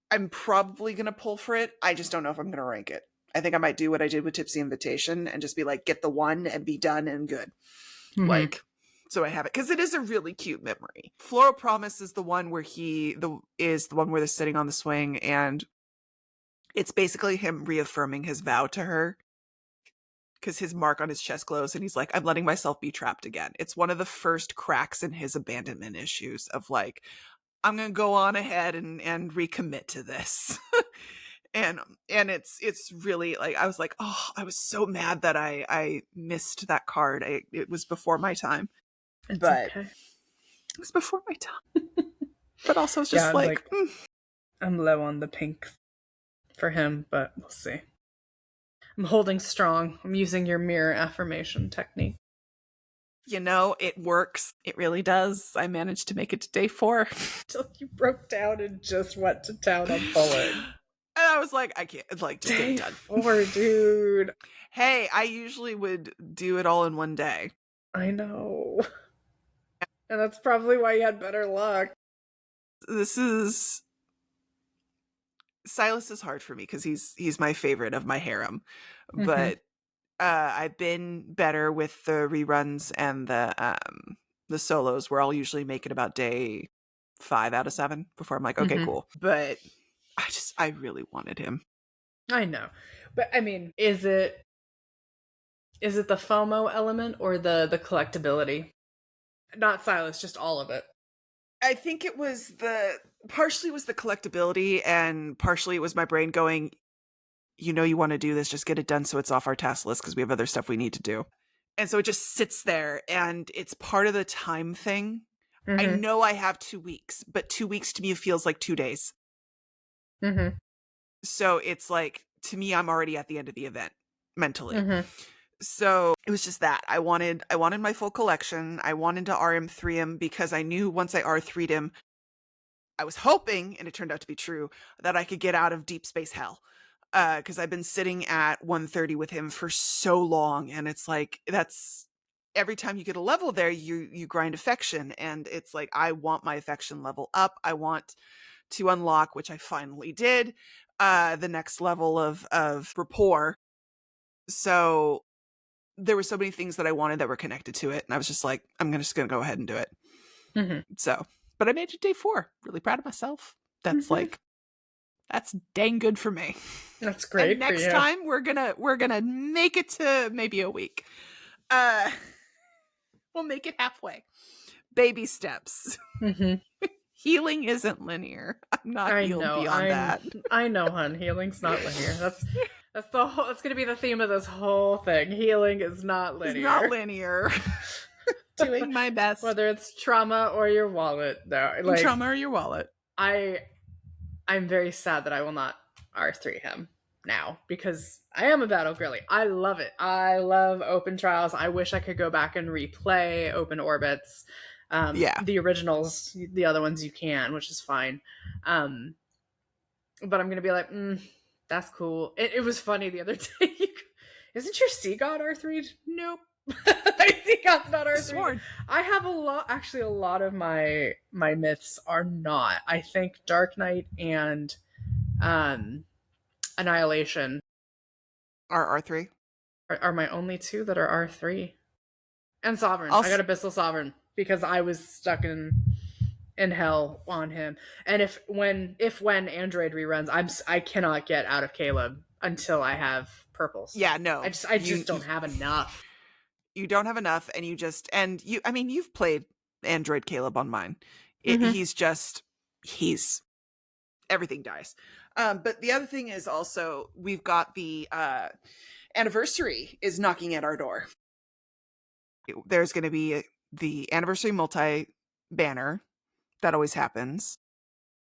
I'm probably gonna pull for it. I just don't know if I'm gonna rank it. I think I might do what I did with Tipsy Invitation and just be like, get the one and be done and good. Like, so I have it because it is a really cute memory. Floral Promise is the one where is the one where they're sitting on the swing, and it's basically him reaffirming his vow to her because his mark on his chest glows, and he's like, I'm letting myself be trapped again. It's one of the first cracks in his abandonment issues of like, I'm gonna go on ahead and recommit to this. and it's really like, I was like, oh, I was so mad that I missed that card. It was before my time. But okay. It was before my time. But also it's just I'm low on the pink for him, but we'll see. I'm holding strong. I'm using your mirror affirmation technique. You know, it works. It really does. I managed to make it to day 4. Until you broke down and just went to town on Fuller. And I was like, I can't, like, just day get done. 4, dude. Hey, I usually would do it all in one day. I know. And that's probably why you had better luck. Sylus is hard for me because he's my favorite of my harem. But I've been better with the reruns and the the solos, where I'll usually make it about day 5 out of 7 before I'm like, okay, cool. But I really wanted him. I know. But I mean, is it the FOMO element or the collectability? Not Sylus, just all of it. I think it was partially was the collectability, and partially it was my brain going, you want to do this, just get it done so it's off our task list because we have other stuff we need to do. And so it just sits there, and it's part of the time thing. I know I have 2 weeks, but 2 weeks to me feels like 2 days. So it's like, to me, I'm already at the end of the event mentally. So it was just that I wanted my full collection. I wanted to R3 him because I knew once I R3'd him, I was hoping, and it turned out to be true, that I could get out of Deepspace hell. Because I've been sitting at 130 with him for so long, and it's like, that's every time you get a level there, you grind affection, and it's like, I want my affection level up. I want to unlock, which I finally did, the next level of rapport. So there were so many things that I wanted that were connected to it, and I was just like, I'm just gonna go ahead and do it. So, but I made it day 4. Really proud of myself. That's like, that's dang good for me. That's great. And next time we're gonna make it to maybe a week. We'll make it halfway. Baby steps. Healing isn't linear. I'm not healed beyond that. I know, hun. Healing's not linear. That's gonna be the theme of this whole thing. Healing is not linear. It's not linear. Doing my best. Whether it's trauma or your wallet. No, like, trauma or your wallet. I'm very sad that I will not R3 him now, because I am a battle girly. I love it. I love open trials. I wish I could go back and replay open orbits. The originals, the other ones you can, which is fine. But I'm going to be like, that's cool. It was funny the other day. Isn't your sea god R3'd? Nope. Sea god's not R3'd. I have a lot of my myths are not. I think Dark Knight and Annihilation are R3. Are my only 2 that are R3. And Sovereign. I got Abyssal Sovereign because I was stuck in hell on him. And if when Android reruns, I cannot get out of Caleb until I have purples. Yeah, no. I just don't have enough. You don't have enough, and you've played Android Caleb on mine. He's everything dies. But the other thing is also, we've got the anniversary is knocking at our door. There's going to be the anniversary multi-banner. That always happens.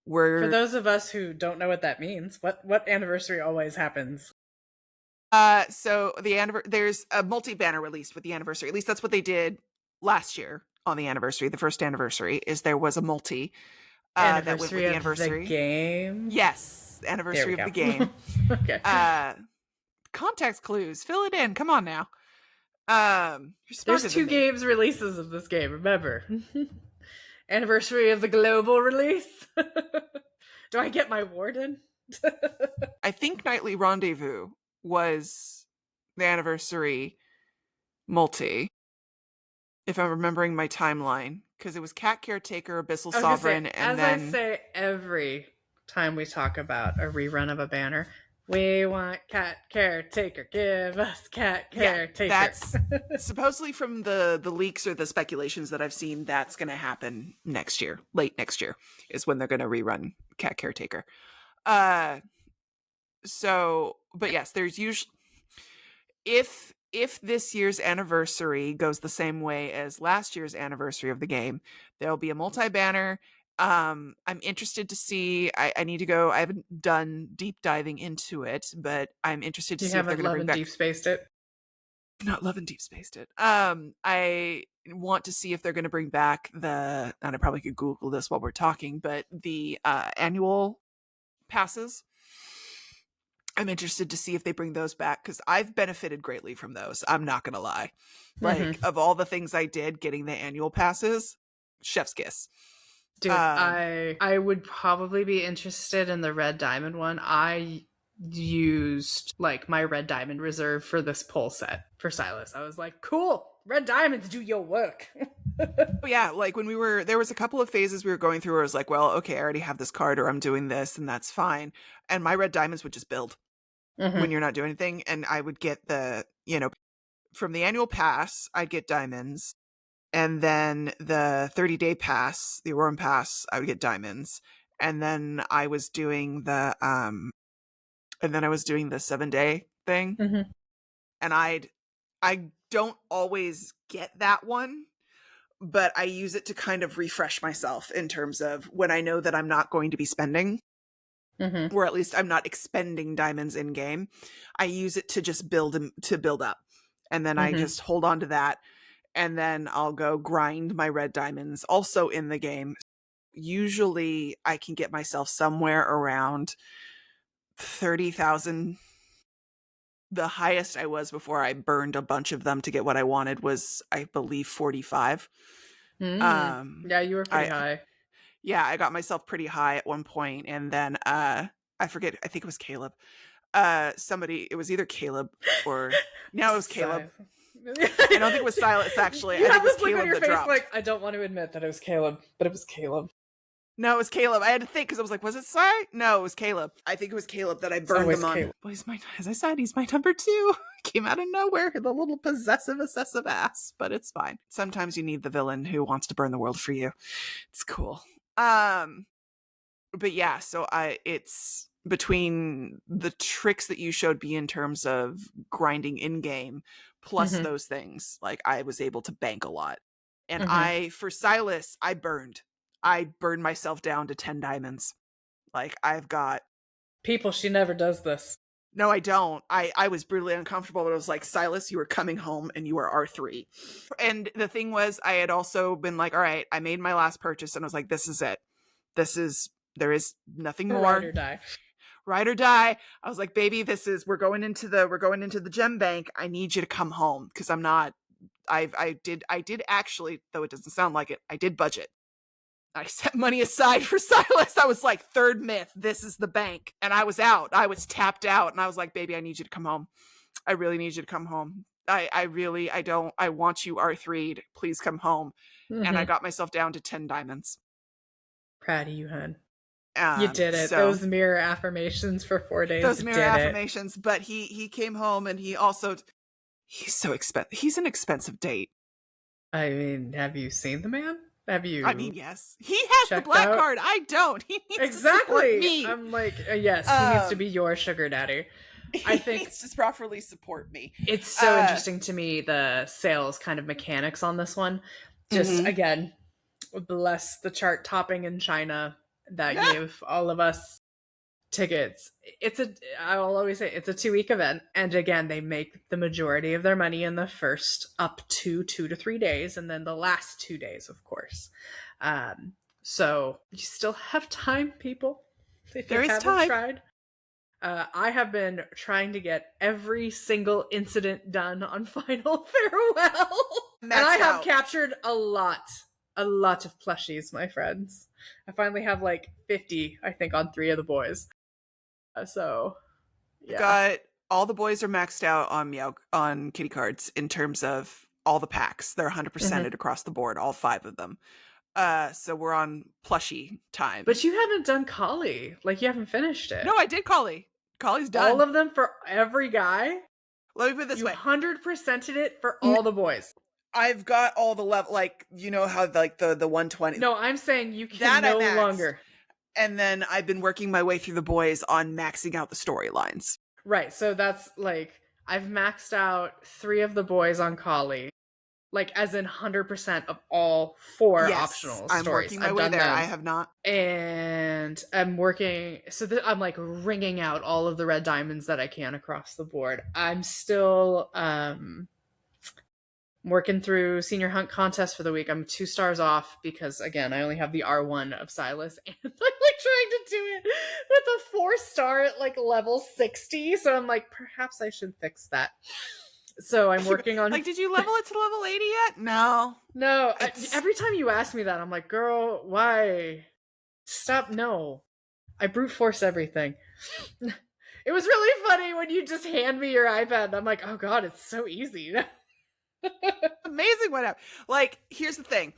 For those of us who don't know what that means, what anniversary always happens? So there's a multi-banner released with the anniversary. At least that's what they did last year on the anniversary. The first anniversary is there was a multi that went with the anniversary. The game? Yes, anniversary of the game. Okay. Context clues. Fill it in. Come on now. There's 2 games releases of this game, remember. Anniversary of the global release. Do I get my warden? I think Nightly Rendezvous was the anniversary multi, if I'm remembering my timeline, because it was Cat Caretaker, Abyssal Sovereign, I say every time we talk about a rerun of a banner, we want Cat Caretaker, give us Cat Caretaker. That's supposedly from the leaks or the speculations that I've seen, that's going to happen next year. Late next year is when they're going to rerun Cat Caretaker. So, but yes, there's usually, if this year's anniversary goes the same way as last year's anniversary of the game, there'll be a multi-banner. I'm interested to see. I need to go. I haven't done deep diving into it, but I'm interested to see if they're going to bring back. Deep spaced it. Not Love and Deep Spaced it. I want to see if they're going to bring back and I probably could Google this while we're talking, but the annual passes. I'm interested to see if they bring those back, because I've benefited greatly from those. I'm not going to lie. Like, of all the things I did, getting the annual passes, chef's kiss. Dude, I would probably be interested in the Red Diamond one. I used like my Red Diamond reserve for this pull set for Sylus. I was like, cool, Red Diamonds, do your work. Yeah, like when there was a couple of phases we were going through where I was like, well, okay, I already have this card or I'm doing this and that's fine. And my red diamonds would just build when you're not doing anything. And I would get from the annual pass, I'd get diamonds. And then the 30-day pass, the Auroran pass, I would get diamonds. And then I was doing the 7-day thing. And I don't always get that one, but I use it to kind of refresh myself in terms of when I know that I'm not going to be spending, or at least I'm not expending diamonds in game. I use it to just build up. And then I just hold on to that. And then I'll go grind my red diamonds also in the game. Usually I can get myself somewhere around 30,000. The highest I was before I burned a bunch of them to get what I wanted was, I believe, 45. Yeah, you were pretty high. Yeah, I got myself pretty high at one point, and then I forget, I think it was Caleb. It was either Caleb or no, it was Caleb. I don't think it was Sylus, actually. You I think have it was this look Caleb on your that face dropped. like, I don't want to admit that it was Caleb, but it was Caleb. No, it was Caleb. I had to think because I was like, was it Sy? No, it was Caleb. I think it was Caleb that I burned him on. Caleb. Well, as I said, he's my number 2. Came out of nowhere, the little possessive, obsessive ass, but it's fine. Sometimes you need the villain who wants to burn the world for you. It's cool. But yeah, so it's between the tricks that you showed me in terms of grinding in game plus those things, like I was able to bank a lot. And for Sylus, I burned myself down to 10 diamonds. Like I've got people, she never does this. No, I don't. I was brutally uncomfortable, but I was like, Sylus, you are coming home and you are R3. And the thing was, I had also been like, all right, I made my last purchase and I was like, this is it. There is nothing more. Ride or die. Ride or die. I was like, baby, we're going into the gem bank. I need you to come home because I'm not. I did actually, though it doesn't sound like it, I did budget. I set money aside for Sylus. I was like, third myth, this is the bank. And I was out. I was tapped out. And I was like, baby, I need you to come home. I really need you to come home. I want you R3'd. Please come home. And I got myself down to 10 diamonds. Proud of you, hun. You did it. Those mirror affirmations for 4 days. Those mirror affirmations. But he came home and he's so expensive. He's an expensive date. I mean, have you seen the man? Have you? I mean, yes. He has the black card. I don't. He needs to support me. I'm like, yes, he needs to be your sugar daddy. I think he needs to properly support me. It's so interesting to me, the sales kind of mechanics on this one. Just, again, bless the chart topping in China that gave all of us tickets. I'll always say it's a 2-week event, and again, they make the majority of their money in the first up to 2 to 3 days, and then the last 2 days, of course. So you still have time, people. If you haven't tried. I have been trying to get every single incident done on Final Farewell, and I have captured a lot of plushies, my friends. I finally have like 50, I think, on 3 of the boys. So, yeah. Got all the boys are maxed out on kitty cards in terms of all the packs. They're 100%ed across the board, all 5 of them. So we're on plushie time. But you haven't done Collie. Like, you haven't finished it. No, I did Collie. Collie's done. All of them for every guy? Let me put it this way. You 100%ed it for all the boys. I've got all the level, like, you know how like the 120. No, I'm saying you can no longer. And then I've been working my way through the boys on maxing out the storylines. Right, so that's like, I've maxed out 3 of the boys on Collie. Like, as in 100% of all 4 optional stories. I'm working my way there. Them. I have not. And I'm working, so I'm like wringing out all of the red diamonds that I can across the board. I'm still working through Senior Hunt contest for the week. I'm 2 stars off because, again, I only have the R1 of Sylus, and I'm like trying to do it with a 4-star at like level 60. So I'm like, perhaps I should fix that. So I'm working on... Like, did you level it to level 80 yet? No. No. Every time you ask me that, I'm like, girl, why? Stop. No. I brute force everything. It was really funny when you just hand me your iPad and I'm like, oh god, it's so easy. Amazing what happened. Like, here's the thing.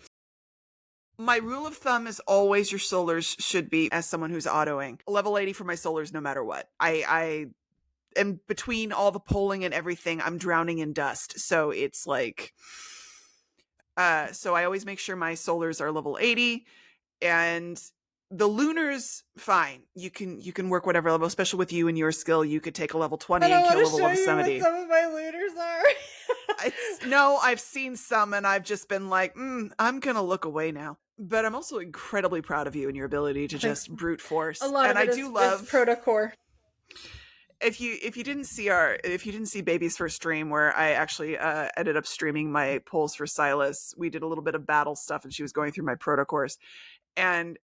My rule of thumb is always your solars should be, as someone who's autoing, level 80 for my solars no matter what. I am, between all the polling and everything, I'm drowning in dust. So it's like, so I always make sure my solars are level 80, and the lunars, fine. You can work whatever level, especially with you and your skill. You could take a level 20 and kill a level 70. What some of my lunars are. No, I've seen some and I've just been like, I'm going to look away now. But I'm also incredibly proud of you and your ability to just brute force. A lot and of it I do love Protocore. If you didn't see Baby's first stream, where I actually ended up streaming my polls for Sylus, we did a little bit of battle stuff and she was going through my Protocores. And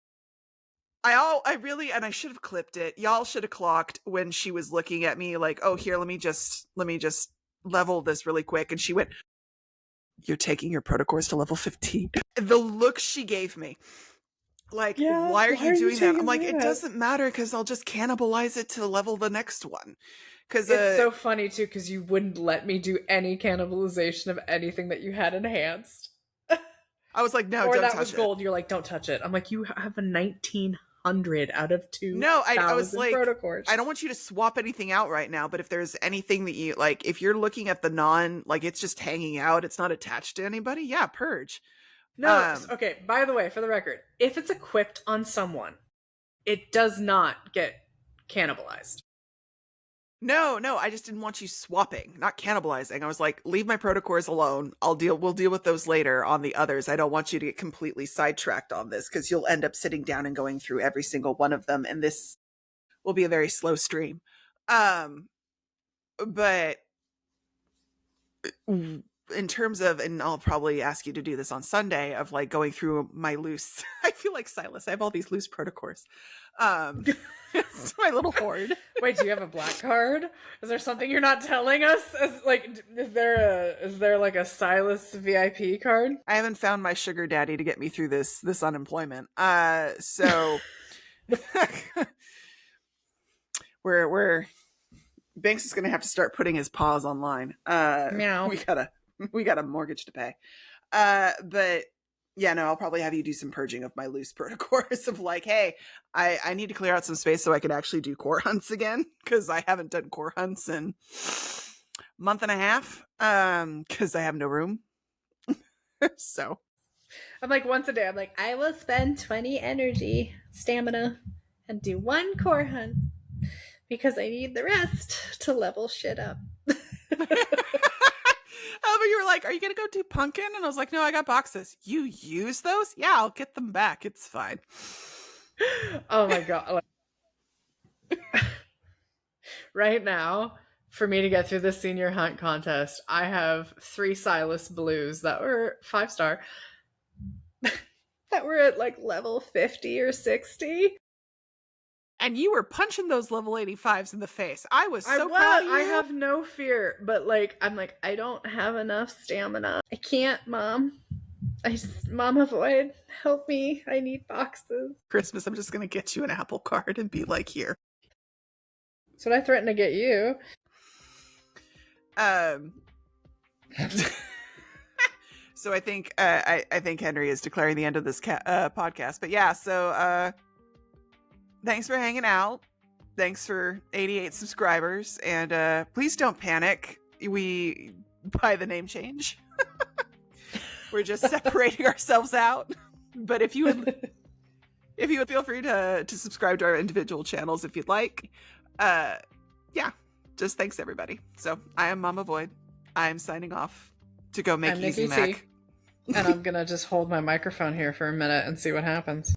I should have clipped it. Y'all should have clocked when she was looking at me like, oh, here, let me just level this really quick. And she went, you're taking your Protocores to level 15. The look she gave me. Like, why are you doing that? I'm like, it doesn't matter because I'll just cannibalize it to level the next one. Because it's so funny too, because you wouldn't let me do any cannibalization of anything that you had enhanced. I was like, no, or don't that touch was it. Gold. You're like, don't touch it. I'm like, you have a 1900 out of 2. No, I was like, Protocores. I don't want you to swap anything out right now. But if there's anything that you like, if you're looking at the non, like it's just hanging out, it's not attached to anybody. Yeah, purge. No, okay, by the way, for the record, if it's equipped on someone, it does not get cannibalized. No, I just didn't want you swapping, not cannibalizing. I was like, leave my Protocores alone. We'll deal with those later on the others. I don't want you to get completely sidetracked on this because you'll end up sitting down and going through every single one of them, and this will be a very slow stream. But in terms of, and I'll probably ask you to do this on Sunday, of like going through my loose, I feel like Sylus, I have all these loose Protocores. It's my little hoard. Wait, do you have a black card? Is there something you're not telling us? Is there like a Sylus VIP card? I haven't found my sugar daddy to get me through this unemployment. So we're Banks is gonna have to start putting his paws online. Meow. We got a mortgage to pay. But yeah, no, I'll probably have you do some purging of my loose Protocores of like, hey, I need to clear out some space so I can actually do core hunts again, because I haven't done core hunts in a month and a half, because I have no room. So I'm like, once a day, I'm like, I will spend 20 energy, stamina, and do 1 core hunt, because I need the rest to level shit up. But you were like, are you gonna go do pumpkin? And I was like, no, I got boxes. You use those? Yeah, I'll get them back. It's fine. Oh my god. Right now, for me to get through the senior hunt contest, I have 3 Sylus blues that were 5-star that were at like level 50 or 60. And you were punching those level 85s in the face. I was so proud of you. I have no fear, but like, I'm like, I don't have enough stamina. I can't, Mom. Mom, avoid. Help me. I need boxes. Christmas, I'm just going to get you an Apple card and be like, here. That's what I threatened to get you. So I think Henry is declaring the end of this podcast. But yeah, so thanks for hanging out. Thanks for 88 subscribers. And please don't panic. By the name change. We're just separating ourselves out. But if you would feel free to subscribe to our individual channels if you'd like. Yeah, just thanks everybody. So I am Mama Void. I'm signing off to go make Easy Mac. And I'm gonna just hold my microphone here for a minute and see what happens.